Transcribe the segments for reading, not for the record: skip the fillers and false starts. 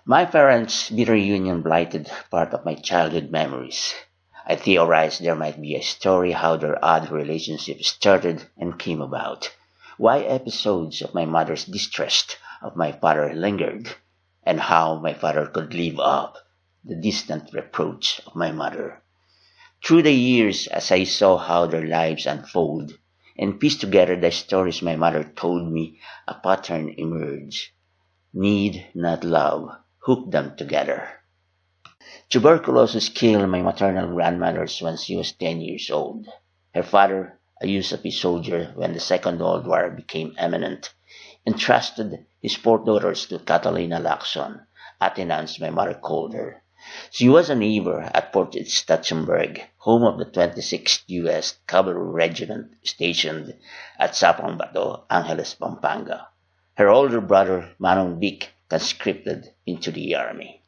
My parents' bitter union blighted part of my childhood memories. I theorized there might be a story how their odd relationship started and came about, why episodes of my mother's distrust of my father lingered, and how my father could live up the distant reproach of my mother. Through the years, as I saw how their lives unfold and pieced together the stories my mother told me, a pattern emerged. Need, not love, hooked them together. Tuberculosis killed my maternal grandmother when she was 10 years old. Her father, a USAP soldier when the Second World War became imminent, entrusted his four daughters to Catalina Lacson, Atenance my mother called her. She was a neighbor at Fort Stachenberg, home of the 26th U.S. Cavalry Regiment stationed at Sapang Bato, Angeles, Pampanga. Her older brother, Manong Vic, conscripted into the army.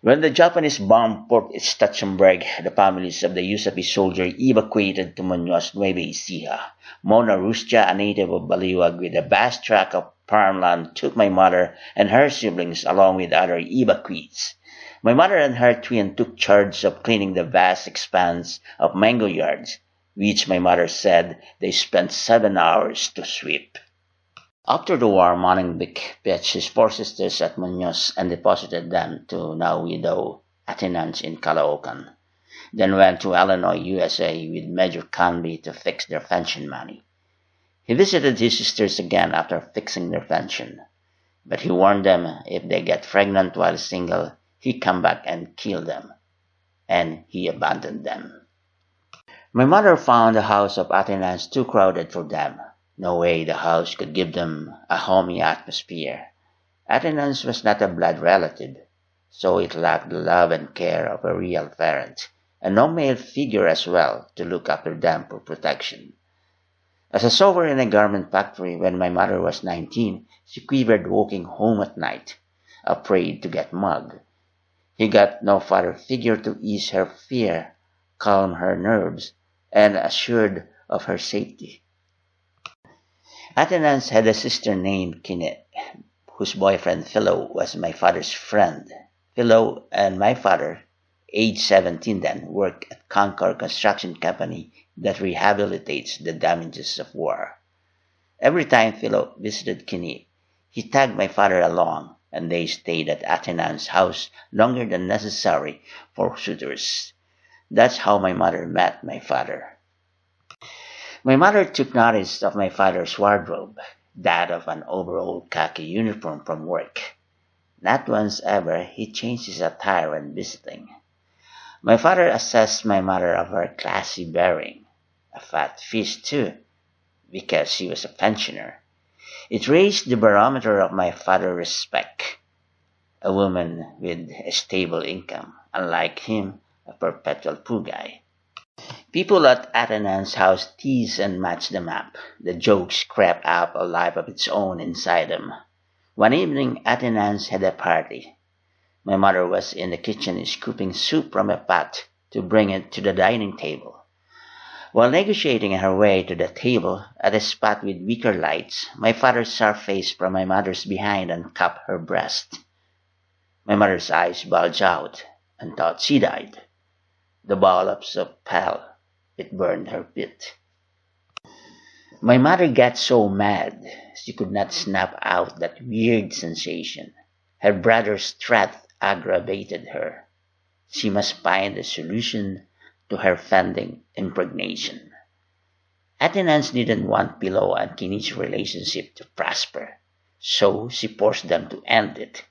When the Japanese bombed Fort Stachenberg, the families of the USAP soldiers evacuated to Muñoz, Nueva Ecija. Mona Rustia, a native of Baliwag with a vast tract of farmland, took my mother and her siblings along with other evacuees. My mother and her twin took charge of cleaning the vast expanse of mango yards, which my mother said they spent 7 hours to sweep. After the war, Manning pitched his four sisters at Muñoz and deposited them to now widow Atenance in Caloocan, then went to Illinois, USA with Major Conley to fix their pension money. He visited his sisters again after fixing their pension, but he warned them if they get pregnant while single, he'd come back and kill them, and he abandoned them. My mother found the house of Atenance too crowded for them. No way the house could give them a homey atmosphere. Atenance was not a blood relative, so it lacked the love and care of a real parent, and no male figure as well to look after them for protection. As a sewer in a garment factory when my mother was 19, she quivered walking home at night, afraid to get mugged. He got no father figure to ease her fear, calm her nerves, and assured of her safety. Atenance had a sister named Kinet, whose boyfriend Philo was my father's friend. Philo and my father, age 17 then, worked at Concord Construction Company that rehabilitates the damages of war. Every time Philo visited Kinet, he tagged my father along, and they stayed at Atenance's house longer than necessary for suitors. That's how my mother met my father. My mother took notice of my father's wardrobe, that of an overall khaki uniform from work. Not once ever he changed his attire when visiting. My father assessed my mother of her classy bearing, a fat fish too, because she was a pensioner. It raised the barometer of my father's respect. A woman with a stable income, unlike him, a perpetual pugay. People at Atenance's house teased and matched them up. The jokes crept up a life of its own inside them. One evening, Atenance had a party. My mother was in the kitchen scooping soup from a pot to bring it to the dining table. While negotiating her way to the table at a spot with weaker lights, my father saw her face from my mother's behind and cupped her breast. My mother's eyes bulged out and thought she died. The ball up so pale, it burned her pit. My mother got so mad she could not snap out that weird sensation. Her brother's threat aggravated her. She must find a solution to her pending impregnation. Atenance didn't want Pillow and Kini's relationship to prosper, so she forced them to end it.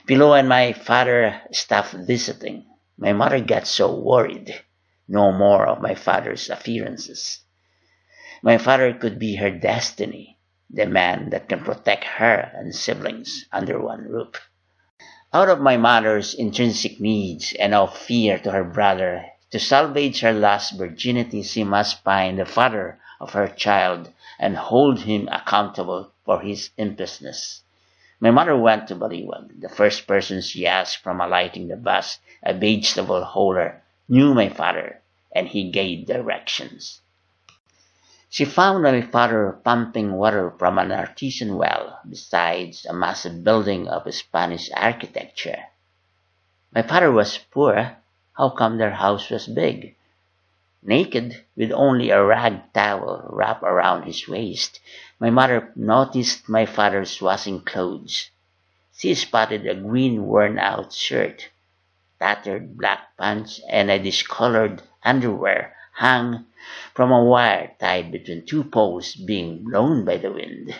Pillow and my father stopped visiting. My mother got so worried. No more of my father's appearances. My father could be her destiny, the man that can protect her and siblings under one roof. Out of my mother's intrinsic needs and of fear to her brother, to salvage her lost virginity, she must find the father of her child and hold him accountable for his impishness. My mother went to Baliwag. The first person she asked from alighting the bus, a vegetable hauler, knew my father, and he gave directions. She found my father pumping water from an artesian well beside a massive building of Spanish architecture. My father was poor. How come their house was big? Naked, with only a rag towel wrapped around his waist, my mother noticed my father's washing clothes. She spotted a green worn-out shirt, tattered black pants, and a discolored underwear hung from a wire tied between two poles being blown by the wind.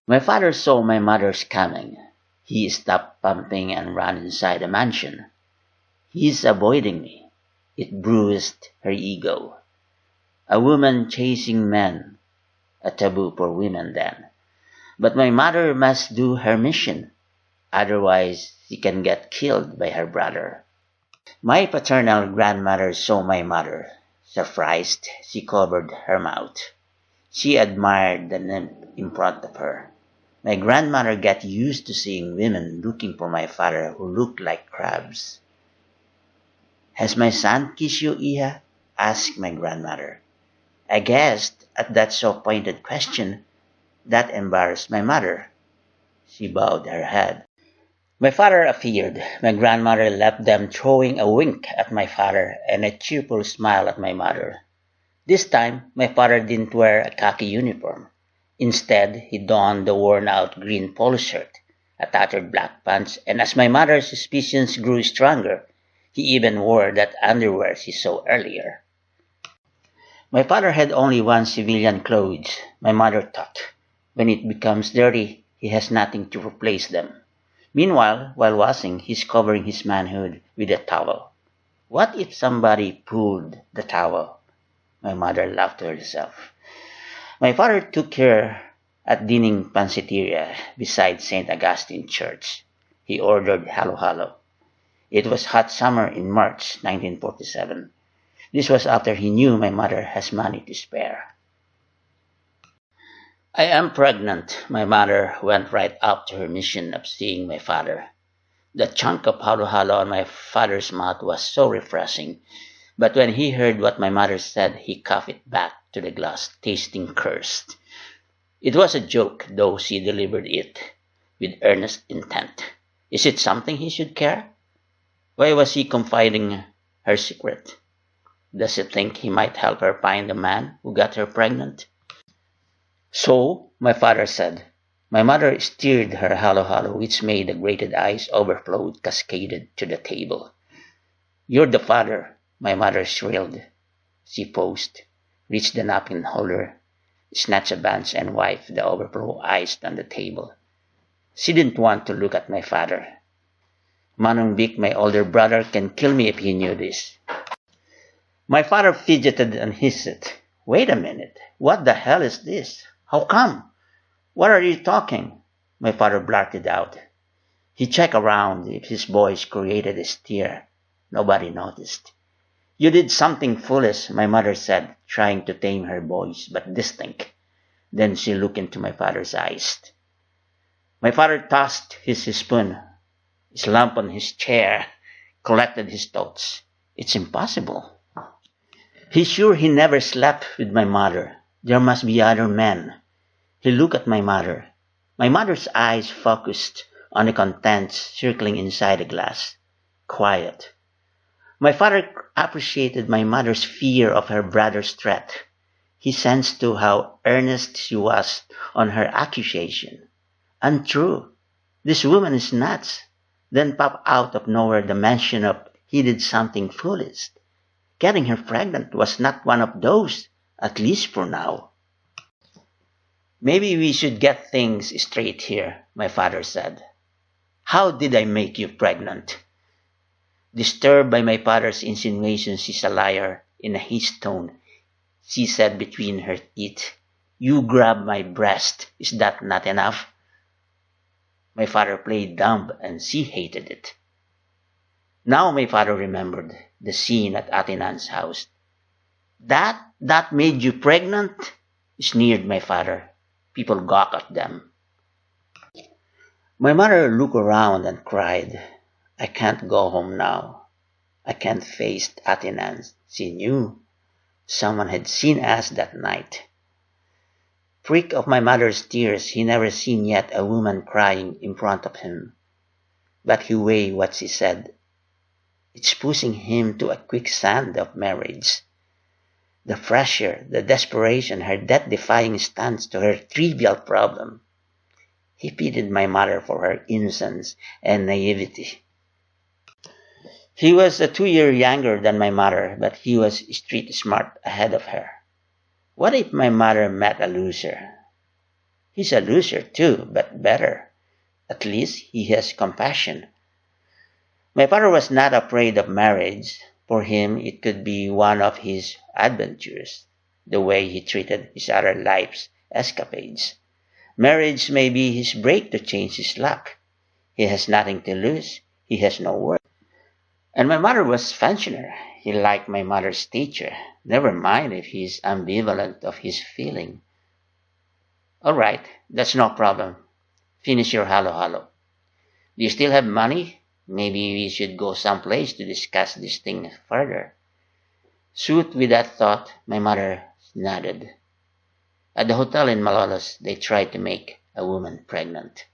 My father saw my mother's coming. He stopped pumping and ran inside the mansion. He's avoiding me. It bruised her ego. A woman chasing men, a taboo for women then. But my mother must do her mission, otherwise she can get killed by her brother. My paternal grandmother saw my mother. Surprised, she covered her mouth. She admired the nymph in front of her. My grandmother got used to seeing women looking for my father who looked like crabs. Has my son kissed you, Iha? Asked my grandmother. I guessed at that so pointed question that embarrassed my mother. She bowed her head. My father appeared. My grandmother left them throwing a wink at my father and a cheerful smile at my mother. This time, my father didn't wear a khaki uniform. Instead, he donned the worn-out green polo shirt, a tattered black pants, and as my mother's suspicions grew stronger, he even wore that underwear she saw earlier. My father had only one civilian clothes, my mother thought. When it becomes dirty, he has nothing to replace them. Meanwhile, while washing, he's covering his manhood with a towel. What if somebody pulled the towel? My mother laughed to herself. My father took her at Dining Pansiteria beside St. Augustine Church. He ordered halo-halo. It was hot summer in March 1947. This was after he knew my mother has money to spare. I am pregnant. My mother went right up to her mission of seeing my father. The chunk of halo-halo on my father's mouth was so refreshing, but when he heard what my mother said, he coughed it back to the glass, tasting cursed. It was a joke, though she delivered it with earnest intent. Is it something he should care? Why was he confiding her secret? Does he think he might help her find the man who got her pregnant? So, my father said. My mother stirred her halo-halo, which made the grated ice overflow, cascaded to the table. You're the father, my mother shrilled. She paused, reached the napkin holder, snatched a bunch, and wiped the overflow ice on the table. She didn't want to look at my father. Manong Vic, my older brother, can kill me if he knew this. My father fidgeted and hissed. Wait a minute. What the hell is this? How come? What are you talking? My father blurted out. He checked around if his voice created a stir. Nobody noticed. You did something foolish, my mother said, trying to tame her voice, but distinct. Then she looked into my father's eyes. My father tossed his spoon, slumped on his chair, collected his thoughts. It's impossible. He's sure he never slept with my mother. There must be other men. He looked at my mother. My mother's eyes focused on the contents circling inside the glass. Quiet. My father appreciated my mother's fear of her brother's threat. He sensed too how earnest she was on her accusation. Untrue. This woman is nuts. Then popped out of nowhere the mention of he did something foolish. Getting her pregnant was not one of those, at least for now. Maybe we should get things straight here, my father said. How did I make you pregnant? Disturbed by my father's insinuation she's a liar, in a hissed tone, she said between her teeth, You grabbed my breast. Is that not enough? My father played dumb and she hated it. Now my father remembered the scene at Atinan's house. That made you pregnant? Sneered my father. People gawked at them. My mother looked around and cried, I can't go home now. I can't face Atinan. She knew. Someone had seen us that night. Freak of my mother's tears, he never seen yet a woman crying in front of him. But he weighed what she said. It's pushing him to a quicksand of marriage. The pressure, the desperation, her death-defying stance to her trivial problem. He pitied my mother for her innocence and naivety. He was 2 years younger than my mother, but he was street smart ahead of her. What if my mother met a loser? He's a loser too, but better. At least he has compassion. My father was not afraid of marriage. For him, it could be one of his adventures, the way he treated his other life's escapades. Marriage may be his break to change his luck. He has nothing to lose. He has no worth. And my mother was pensioner. He liked my mother's teacher. Never mind if he's ambivalent of his feeling. All right, that's no problem. Finish your halo halo. Do you still have money? Maybe we should go someplace to discuss this thing further. Soothed with that thought, my mother nodded. At the hotel in Malolos, they tried to make a woman pregnant.